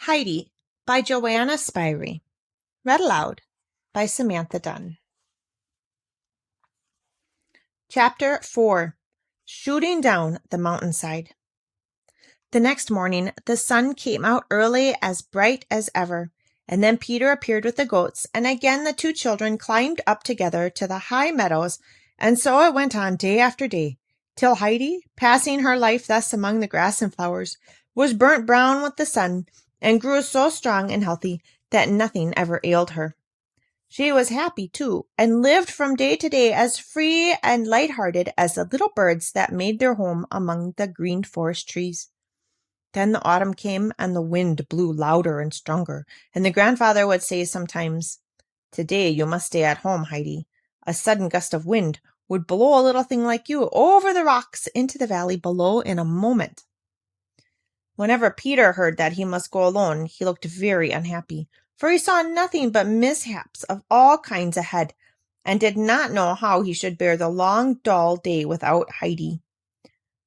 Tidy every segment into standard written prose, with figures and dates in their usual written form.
Heidi by Johanna Spyri. Read aloud by Samantha Dunn. Chapter 4. Shooting Down the Mountainside. The next morning, the sun came out early, as bright as ever, and then Peter appeared with the goats, and again the two children climbed up together to the high meadows, and so it went on day after day, till Heidi, passing her life thus among the grass and flowers, was burnt brown with the sun, and grew so strong and healthy that nothing ever ailed her. She was happy, too, and lived from day to day as free and light-hearted as the little birds that made their home among the green forest trees. Then the autumn came, and the wind blew louder and stronger, and the grandfather would say sometimes, "Today you must stay at home, Heidi. A sudden gust of wind would blow a little thing like you over the rocks into the valley below in a moment." Whenever Peter heard that he must go alone, he looked very unhappy, for he saw nothing but mishaps of all kinds ahead, and did not know how he should bear the long, dull day without Heidi.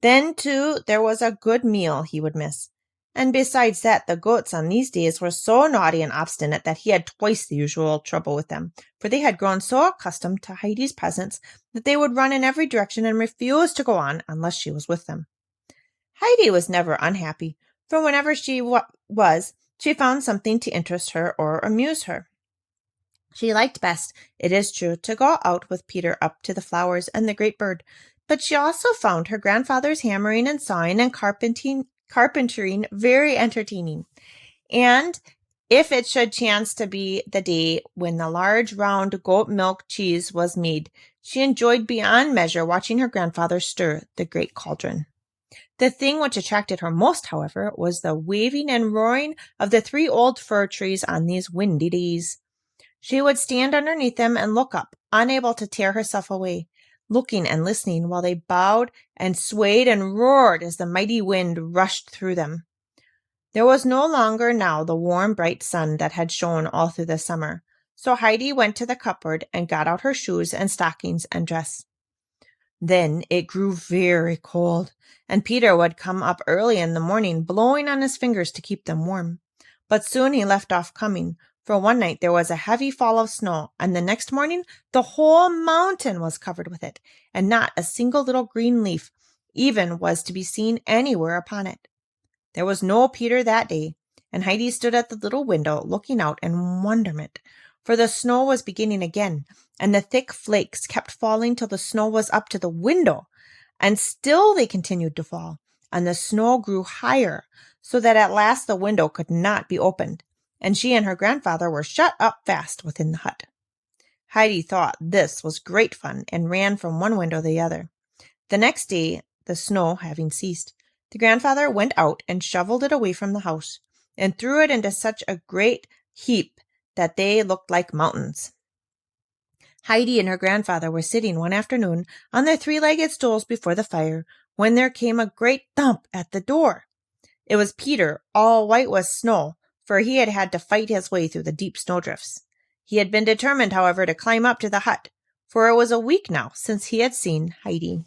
Then, too, there was a good meal he would miss, and besides that, the goats on these days were so naughty and obstinate that he had twice the usual trouble with them, for they had grown so accustomed to Heidi's presence that they would run in every direction and refuse to go on unless she was with them. Heidi was never unhappy, for whenever she was, she found something to interest her or amuse her. She liked best, it is true, to go out with Peter up to the flowers and the great bird, but she also found her grandfather's hammering and sawing and carpentering very entertaining. And if it should chance to be the day when the large round goat milk cheese was made, she enjoyed beyond measure watching her grandfather stir the great cauldron. The thing which attracted her most, however, was the waving and roaring of the 3 old fir trees on these windy days. She would stand underneath them and look up, unable to tear herself away, looking and listening while they bowed and swayed and roared as the mighty wind rushed through them. There was no longer now the warm, bright sun that had shone all through the summer, so Heidi went to the cupboard and got out her shoes and stockings and dress. Then it grew very cold, and Peter would come up early in the morning, blowing on his fingers to keep them warm. But soon he left off coming, for one night there was a heavy fall of snow, and the next morning the whole mountain was covered with it, and not a single little green leaf even was to be seen anywhere upon it. There was no Peter that day, and Heidi stood at the little window looking out in wonderment, for the snow was beginning again, and the thick flakes kept falling till the snow was up to the window, and still they continued to fall, and the snow grew higher, so that at last the window could not be opened, and she and her grandfather were shut up fast within the hut. Heidi thought this was great fun, and ran from one window to the other. The next day, the snow having ceased, the grandfather went out and shoveled it away from the house, and threw it into such a great heap that they looked like mountains. Heidi and her grandfather were sitting one afternoon on their 3-legged stools before the fire, when there came a great thump at the door. It was Peter, all white with snow, for he had had to fight his way through the deep snowdrifts. He had been determined, however, to climb up to the hut, for it was a week now since he had seen Heidi.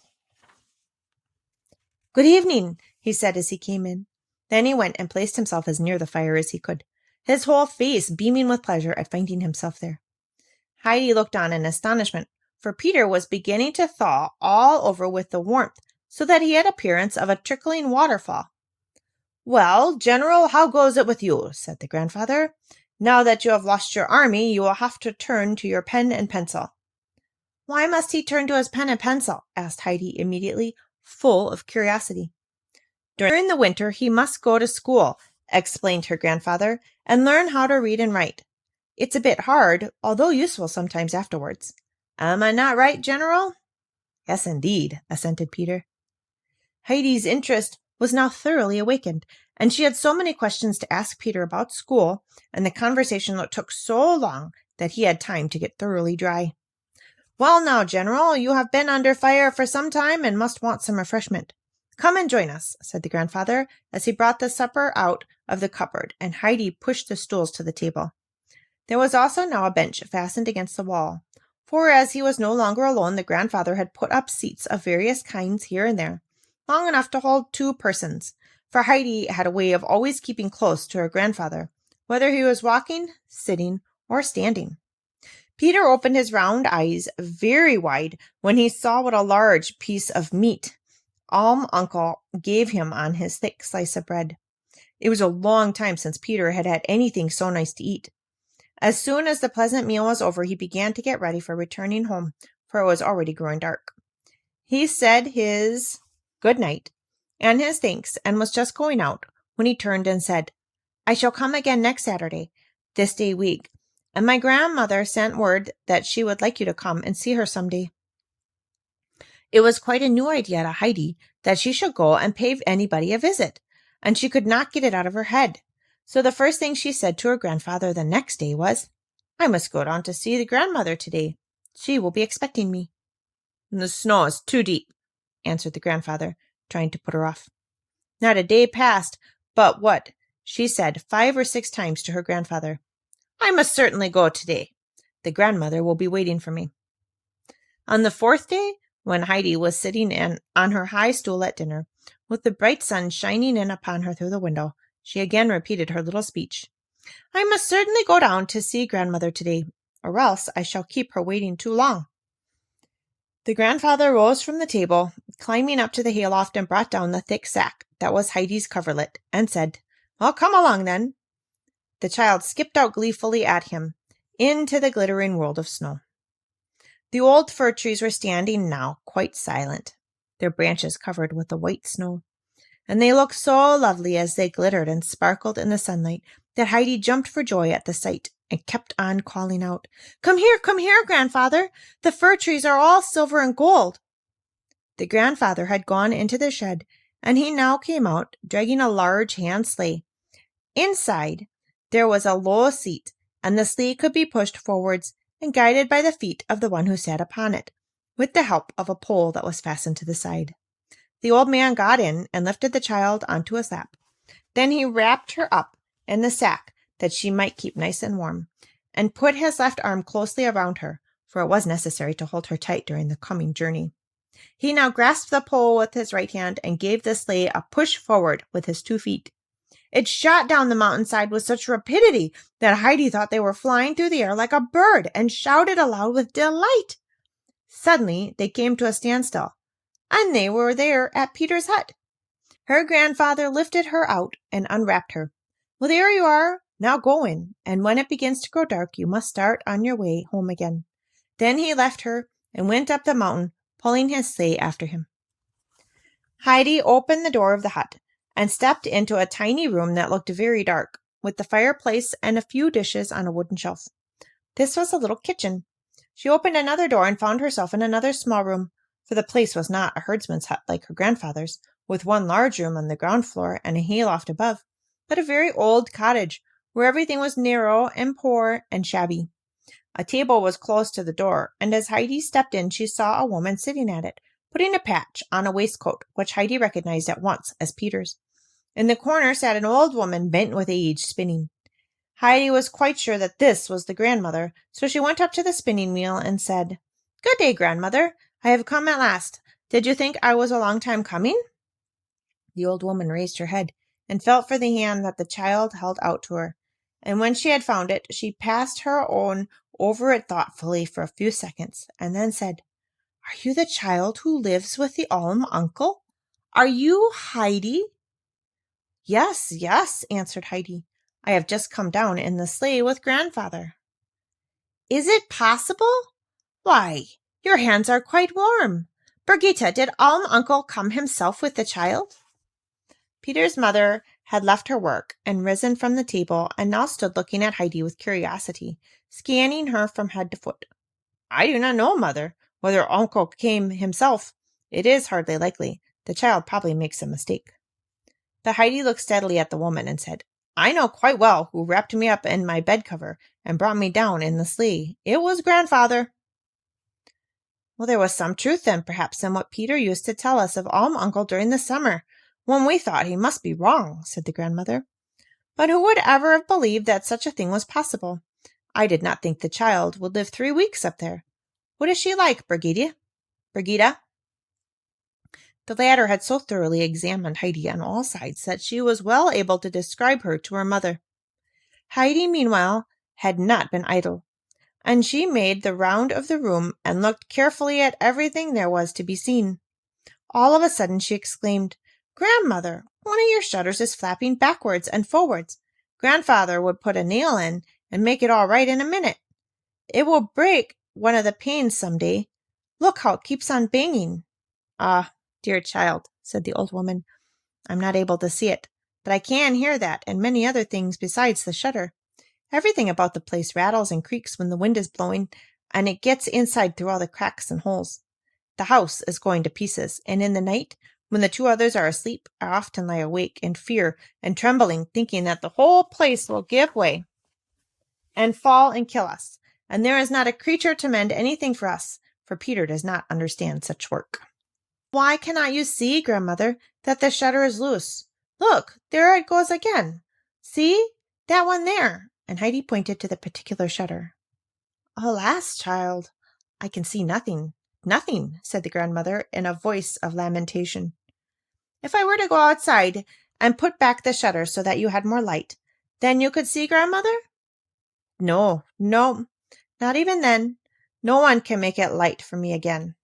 "Good evening," he said as he came in. Then he went and placed himself as near the fire as he could, his whole face beaming with pleasure at finding himself there. Heidi looked on in astonishment, for Peter was beginning to thaw all over with the warmth, so that he had appearance of a trickling waterfall. "Well, General, how goes it with you?" said the grandfather. "Now that you have lost your army, you will have to turn to your pen and pencil." "Why must he turn to his pen and pencil?" asked Heidi immediately, full of curiosity. "During the winter he must go to school," explained her grandfather, "and learn how to read and write. It's a bit hard, although useful sometimes afterwards. Am I not right, General?" "Yes, indeed," assented Peter. Heidi's interest was now thoroughly awakened, and she had so many questions to ask Peter about school, and the conversation took so long that he had time to get thoroughly dry. "Well now, General, you have been under fire for some time and must want some refreshment. Come and join us," said the grandfather, as he brought the supper out of the cupboard, and Heidi pushed the stools to the table. There was also now a bench fastened against the wall, for as he was no longer alone, the grandfather had put up seats of various kinds here and there, long enough to hold 2 persons, for Heidi had a way of always keeping close to her grandfather, whether he was walking, sitting, or standing. Peter opened his round eyes very wide when he saw what a large piece of meat Uncle gave him on his thick slice of bread. It was a long time since Peter had had anything so nice to eat. As soon as the pleasant meal was over, he began to get ready for returning home, for it was already growing dark. He said his good night and his thanks and was just going out when he turned and said, "I shall come again next Saturday, this day week, and my grandmother sent word that she would like you to come and see her some day." It was quite a new idea to Heidi that she should go and pay anybody a visit, and she could not get it out of her head. So the first thing she said to her grandfather the next day was, "I must go down to see the grandmother today. She will be expecting me." "The snow is too deep," answered the grandfather, trying to put her off. Not a day passed but what she said 5 or 6 times to her grandfather, "I must certainly go today. The grandmother will be waiting for me." On the 4th day, when Heidi was sitting on her high stool at dinner, with the bright sun shining in upon her through the window, she again repeated her little speech. "I must certainly go down to see grandmother today, or else I shall keep her waiting too long." The grandfather rose from the table, climbing up to the hayloft, and brought down the thick sack that was Heidi's coverlet, and said, "Well, come along then." The child skipped out gleefully at him, into the glittering world of snow. The old fir trees were standing now quite silent, their branches covered with the white snow, and they looked so lovely as they glittered and sparkled in the sunlight that Heidi jumped for joy at the sight and kept on calling out, come here, grandfather! The fir trees are all silver and gold." The grandfather had gone into the shed, and he now came out, dragging a large hand sleigh. Inside, there was a low seat, and the sleigh could be pushed forwards and guided by the feet of the one who sat upon it, with the help of a pole that was fastened to the side. The old man got in and lifted the child onto his lap. Then he wrapped her up in the sack that she might keep nice and warm, and put his left arm closely around her, for it was necessary to hold her tight during the coming journey. He now grasped the pole with his right hand and gave the sleigh a push forward with his 2 feet. It shot down the mountainside with such rapidity that Heidi thought they were flying through the air like a bird and shouted aloud with delight. Suddenly they came to a standstill, and they were there at Peter's hut. Her grandfather lifted her out and unwrapped her. "Well, there you are. Now go in, and when it begins to grow dark, you must start on your way home again." Then he left her and went up the mountain, pulling his sleigh after him. Heidi opened the door of the hut and stepped into a tiny room that looked very dark, with the fireplace and a few dishes on a wooden shelf. This was a little kitchen. She opened another door and found herself in another small room, for the place was not a herdsman's hut like her grandfather's, with one large room on the ground floor and a hayloft above, but a very old cottage, where everything was narrow and poor and shabby. A table was close to the door, and as Heidi stepped in, she saw a woman sitting at it, putting a patch on a waistcoat, which Heidi recognized at once as Peter's. In the corner sat an old woman bent with age, spinning. Heidi was quite sure that this was the grandmother, so she went up to the spinning wheel and said, "Good day, grandmother. I have come at last. Did you think I was a long time coming?" The old woman raised her head and felt for the hand that the child held out to her, and when she had found it, she passed her own over it thoughtfully for a few seconds, and then said, "Are you the child who lives with the uncle? Are you Heidi?" Yes, answered Heidi. "I have just come down in the sleigh with grandfather." "Is it possible? Why, your hands are quite warm. Brigitte, did uncle come himself with the child?" Peter's mother had left her work and risen from the table, and now stood looking at Heidi with curiosity, scanning her from head to foot. "I do not know, mother, whether uncle came himself. It is hardly likely. The child probably makes a mistake." But Heidi looked steadily at the woman and said, "I know quite well who wrapped me up in my bed cover and brought me down in the sleigh. It was grandfather." "Well, there was some truth then, perhaps, in what Peter used to tell us of uncle during the summer, when we thought he must be wrong," said the grandmother. "But who would ever have believed that such a thing was possible? I did not think the child would live 3 weeks up there. What is she like, Brigitte?" The latter had so thoroughly examined Heidi on all sides that she was well able to describe her to her mother. Heidi, meanwhile, had not been idle, and she made the round of the room and looked carefully at everything there was to be seen. All of a sudden she exclaimed, "Grandmother, one of your shutters is flapping backwards and forwards. Grandfather would put a nail in and make it all right in a minute. It will break one of the panes some day. Look how it keeps on banging." "Ah, dear child," said the old woman, "I'm not able to see it, but I can hear that and many other things besides the shutter. Everything about the place rattles and creaks when the wind is blowing, and it gets inside through all the cracks and holes. The house is going to pieces, and in the night, when the two others are asleep, I often lie awake in fear and trembling, thinking that the whole place will give way and fall and kill us, and there is not a creature to mend anything for us, for Peter does not understand such work." "Why cannot you see, grandmother, that the shutter is loose? Look, there it goes again. See, that one there," and Heidi pointed to the particular shutter. "Alas, child, I can see nothing, nothing," said the grandmother in a voice of lamentation. "If I were to go outside and put back the shutter so that you had more light, then you could see, grandmother?" No, not even then. No one can make it light for me again."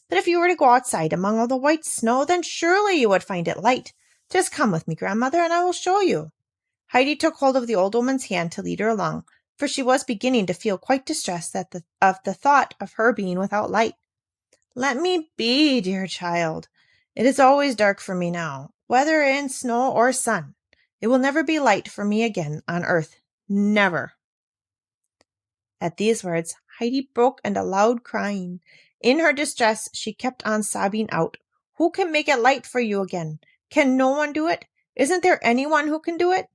"But if you were to go outside among all the white snow, then surely you would find it light. Just come with me, grandmother, and I will show you." Heidi took hold of the old woman's hand to lead her along, for she was beginning to feel quite distressed at the thought of her being without light. "Let me be, dear child. It is always dark for me now, whether in snow or sun. It will never be light for me again on earth. Never." At these words, Heidi broke into loud crying. In her distress, she kept on sobbing out, "Who can make it light for you again? Can no one do it? Isn't there anyone who can do it?"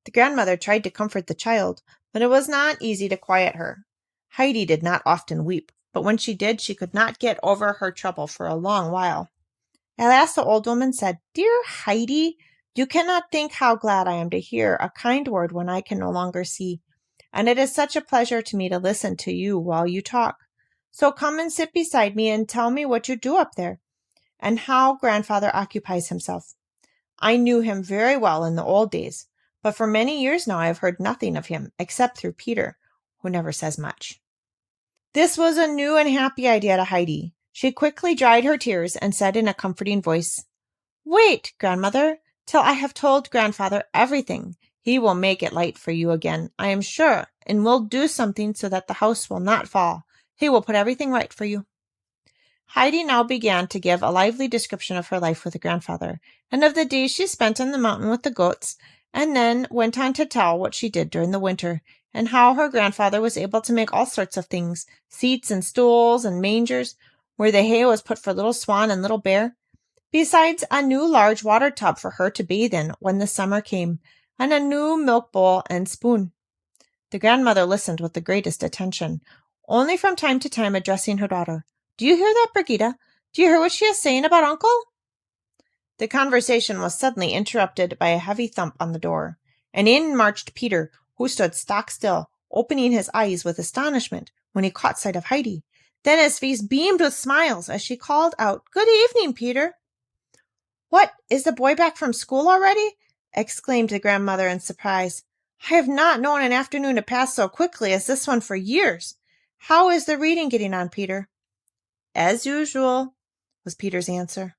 The grandmother tried to comfort the child, but it was not easy to quiet her. Heidi did not often weep, but when she did, she could not get over her trouble for a long while. At last the old woman said, "Dear Heidi, you cannot think how glad I am to hear a kind word when I can no longer see, and it is such a pleasure to me to listen to you while you talk. So come and sit beside me and tell me what you do up there, and how grandfather occupies himself. I knew him very well in the old days, but for many years now I have heard nothing of him, except through Peter, who never says much." This was a new and happy idea to Heidi. She quickly dried her tears and said in a comforting voice, "Wait, grandmother, till I have told grandfather everything. He will make it light for you again, I am sure, and will do something so that the house will not fall. He will put everything right for you." Heidi now began to give a lively description of her life with her grandfather, and of the days she spent on the mountain with the goats, and then went on to tell what she did during the winter, and how her grandfather was able to make all sorts of things, seats and stools and mangers, where the hay was put for little Swan and little Bear, besides a new large water tub for her to bathe in when the summer came, and a new milk bowl and spoon. The grandmother listened with the greatest attention, only from time to time addressing her daughter. "Do you hear that, Brigida? Do you hear what she is saying about Uncle?" The conversation was suddenly interrupted by a heavy thump on the door, and in marched Peter, who stood stock still, opening his eyes with astonishment when he caught sight of Heidi. Then his face beamed with smiles as she called out, "Good evening, Peter." "What, is the boy back from school already?" exclaimed the grandmother in surprise. "I have not known an afternoon to pass so quickly as this one for years. How is the reading getting on, Peter?" "As usual," was Peter's answer.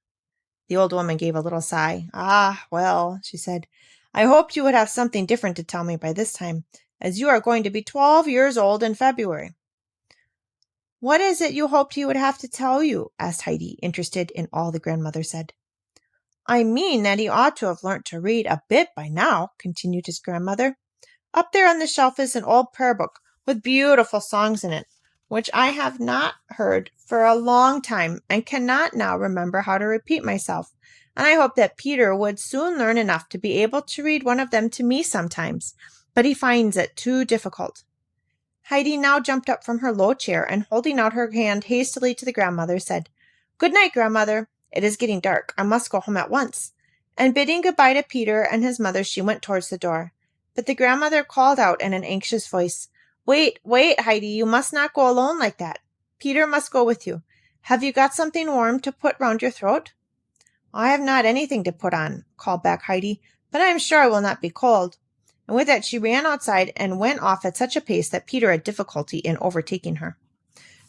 The old woman gave a little sigh. "Ah, well," she said, "I hoped you would have something different to tell me by this time, as you are going to be 12 years old in February." "What is it you hoped he would have to tell you?" asked Heidi, interested in all the grandmother said. "I mean that he ought to have learnt to read a bit by now," continued his grandmother. "Up there on the shelf is an old prayer book with beautiful songs in it, which I have not heard for a long time and cannot now remember how to repeat myself, and I hope that Peter would soon learn enough to be able to read one of them to me sometimes, but he finds it too difficult." Heidi now jumped up from her low chair and, holding out her hand hastily to the grandmother, said, "Good night, grandmother. It is getting dark. I must go home at once." And bidding goodbye to Peter and his mother, she went towards the door. But the grandmother called out in an anxious voice, Wait, Heidi, you must not go alone like that. Peter must go with you. Have you got something warm to put round your throat?" "I have not anything to put on," called back Heidi, "but I am sure I will not be cold." And with that she ran outside and went off at such a pace that Peter had difficulty in overtaking her.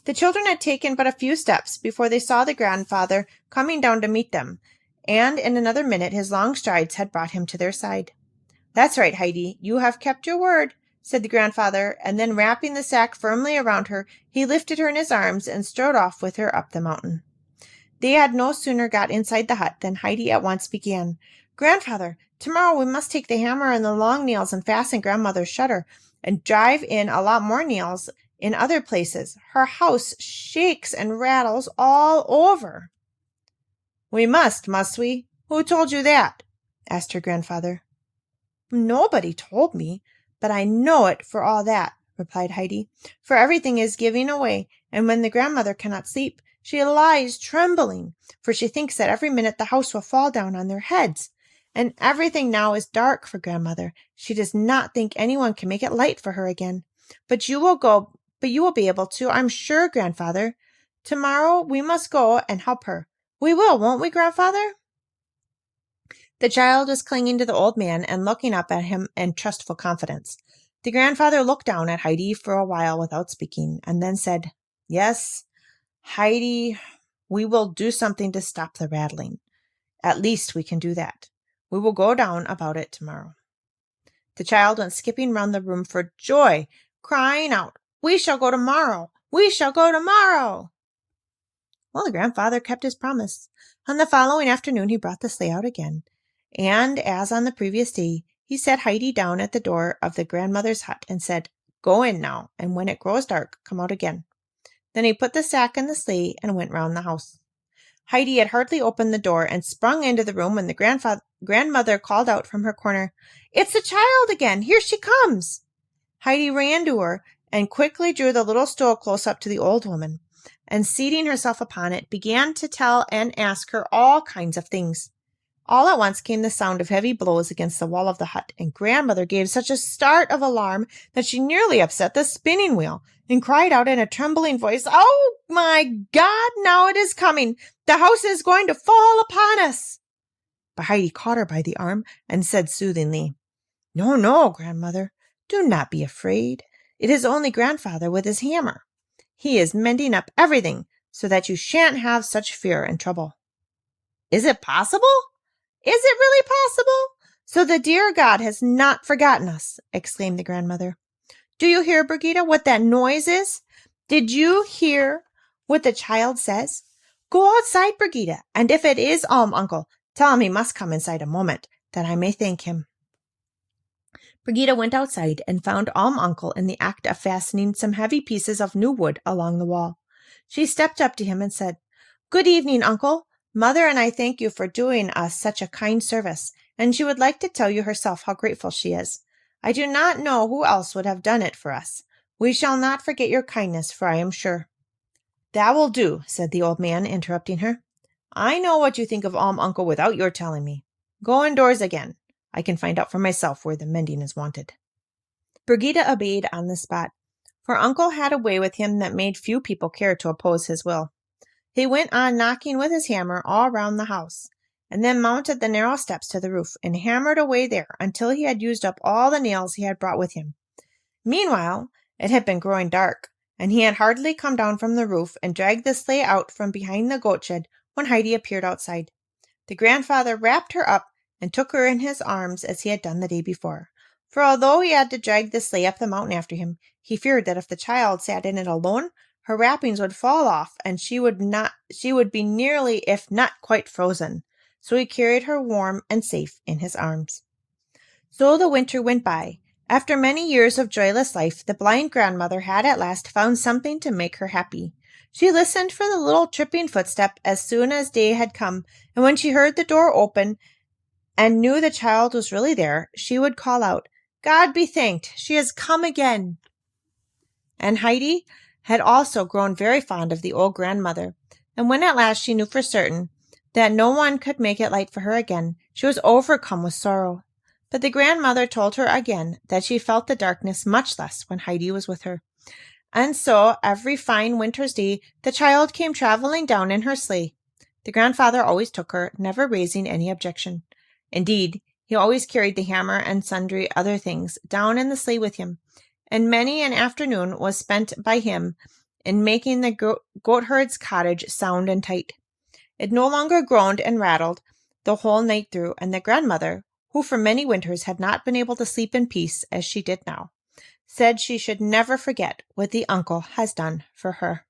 The children had taken but a few steps before they saw the grandfather coming down to meet them, and in another minute his long strides had brought him to their side. "That's right, Heidi, you have kept your word," said the grandfather, and then wrapping the sack firmly around her, he lifted her in his arms and strode off with her up the mountain. They had no sooner got inside the hut than Heidi at once began. "Grandfather, tomorrow we must take the hammer and the long nails and fasten grandmother's shutter, and drive in a lot more nails in other places. Her house shakes and rattles all over." "We must we? Who told you that?" asked her grandfather. "Nobody told me, but I know it for all that," replied Heidi, "for everything is giving away, and when the grandmother cannot sleep, she lies trembling, for she thinks that every minute the house will fall down on their heads. And everything now is dark for grandmother. She does not think anyone can make it light for her again. But you will be able to, I'm sure, grandfather. Tomorrow we must go and help her. We will, won't we, grandfather?" The child was clinging to the old man and looking up at him in trustful confidence. The grandfather looked down at Heidi for a while without speaking, and then said, "Yes, Heidi, we will do something to stop the rattling. At least we can do that. We will go down about it tomorrow." The child went skipping round the room for joy, crying out, "We shall go tomorrow! We shall go tomorrow!" Well, the grandfather kept his promise. On the following afternoon he brought the sleigh out again, and as on the previous day, he set Heidi down at the door of the grandmother's hut and said, "Go in now, and when it grows dark, come out again." Then he put the sack in the sleigh and went round the house. Heidi had hardly opened the door and sprung into the room when the grandmother called out from her corner, "It's the child again! Here she comes!" Heidi ran to her and quickly drew the little stool close up to the old woman, and seating herself upon it, began to tell and ask her all kinds of things. All at once came the sound of heavy blows against the wall of the hut, and grandmother gave such a start of alarm that she nearly upset the spinning wheel, and cried out in a trembling voice, "Oh, my God, now it is coming! The house is going to fall upon us!" But Heidi caught her by the arm and said soothingly, "No, no, grandmother, do not be afraid. It is only grandfather with his hammer. He is mending up everything so that you shan't have such fear and trouble." "Is it possible? Is it really possible? So the dear God has not forgotten us," exclaimed the grandmother. "Do you hear, Brigida, what that noise is? Did you hear what the child says? Go outside, Brigida, and if it is Uncle, tell him he must come inside a moment, that I may thank him." Brigida went outside and found Uncle in the act of fastening some heavy pieces of new wood along the wall. She stepped up to him and said, "Good evening, Uncle. Mother and I thank you for doing us such a kind service, and she would like to tell you herself how grateful she is. I do not know who else would have done it for us. We shall not forget your kindness, for I am sure." "That will do," said the old man, interrupting her. "I know what you think of Uncle without your telling me. Go indoors again. I can find out for myself where the mending is wanted." Brigida obeyed on the spot, for Uncle had a way with him that made few people care to oppose his will. He went on knocking with his hammer all round the house, and then mounted the narrow steps to the roof and hammered away there until he had used up all the nails he had brought with him. Meanwhile, it had been growing dark, and he had hardly come down from the roof and dragged the sleigh out from behind the goat shed when Heidi appeared outside. The grandfather wrapped her up and took her in his arms as he had done the day before, for although he had to drag the sleigh up the mountain after him, he feared that if the child sat in it alone, her wrappings would fall off, and she would be nearly, if not quite, frozen. So he carried her warm and safe in his arms. So the winter went by. After many years of joyless life, the blind grandmother had at last found something to make her happy. She listened for the little tripping footstep as soon as day had come, and when she heard the door open and knew the child was really there, she would call out, "God be thanked, she has come again." And Heidi had also grown very fond of the old grandmother, and when at last she knew for certain that no one could make it light for her again, she was overcome with sorrow. But the grandmother told her again that she felt the darkness much less when Heidi was with her, And so every fine winter's day the child came traveling down in her sleigh. The grandfather always took her, never raising any objection. Indeed, he always carried the hammer and sundry other things down in the sleigh with him, and many an afternoon was spent by him in making the goatherd's cottage sound and tight. It no longer groaned and rattled the whole night through, and the grandmother, who for many winters had not been able to sleep in peace as she did now, said she should never forget what the uncle has done for her.